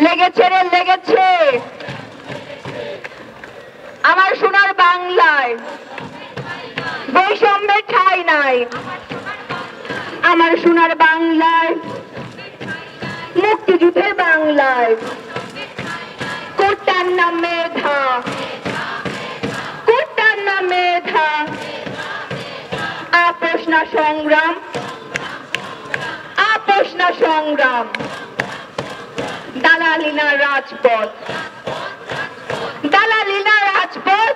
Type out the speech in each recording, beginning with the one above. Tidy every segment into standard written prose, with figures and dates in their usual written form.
লেগেছে রে লেগেছে আমার সোনার বাংলায় বৈষম্যের ঠাঁই নাই। আমার সোনার বাংলায় মুক্তিযুদ্ধের বাংলায় কোটার নাম মেধা, কোটার নাম মেধা, আপোষ না সংগ্রাম, আপোষ না সংগ্রাম, দালালি না রাজপথ, দালালি না রাজপথ,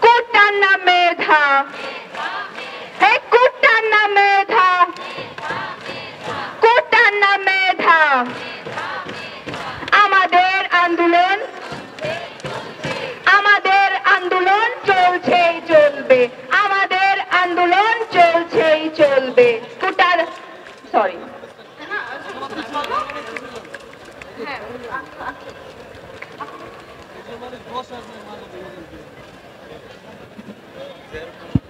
কোটার নাম মেধা, হে কোটার নাম মেধা, কোটার নাম মেধা। আমাদের আন্দোলন, আমাদের আন্দোলন চলছেই চলবে, আমাদের আন্দোলন চলছেই চলবে। কোটার সরি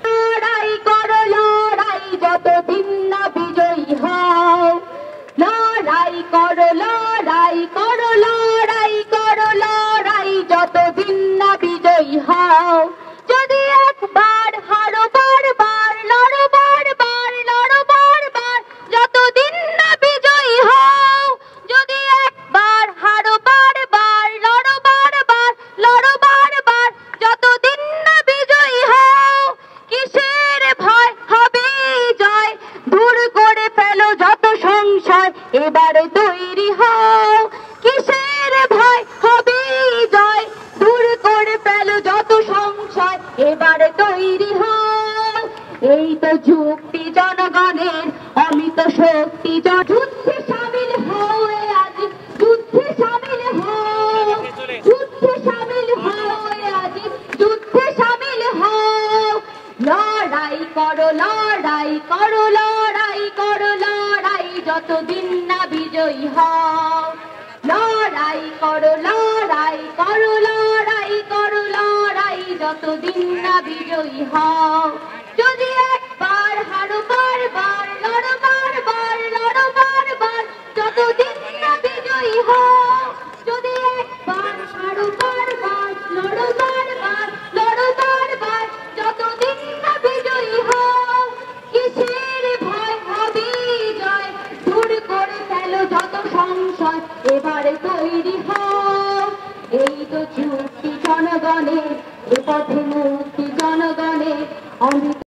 লড়াই করো লড়াই যতদিন না বিজয়ী হও, লড়াই করো লড়াই করো লড়াই করো লড়াই যতদিন না বিজয়ী হও। যদি একবার হারো বারবার লড়ো বারবার লড়ো বারবার যতদিন না বিজয়ী হও। যদি একবার হারো বারবার লড়ো বারবার লড়ো বারবার যতদিন না বিজয়ী হও। কিসের ভয় হবে জয়, দূর করে ফেলো যত সংশয়, এবারে তৈরি হও। কিসের ভয় হবে জয়, দূর করে ফেলো যত সংশয়, এবারে তৈরি হও। এই তো যুক্তি জনগণের অমিত শক্তি, যুদ্ধে সামিল হও আজ, যুদ্ধে সামিল হও, যুদ্ধে সামিল হও আজ, যুদ্ধে সামিল হও। লড়াই করো লড়াই করো লড়াই করো লড়াই যতদিন না বিজয়ী হও। লড়াই করো লড়াই করো লড়াই করো লড়াই যতদিন না বিজয়ী হও। যদি একবার হারো বারবার লড়ো বারবার লড়ো বারবার যতদিন না বিজয়ী হও। যদি একবার হারো বারবার লড়ো বারবার লড়ো বারবার যতদিন না বিজয়ী হও। কিসের ভয় হবে জয়, দূর করে ফেলো যত সংশয়, এবারে তৈরি হও। এই তো যুক্তি জনগণের, এ পথে মুক্তি জনগণের, অমিত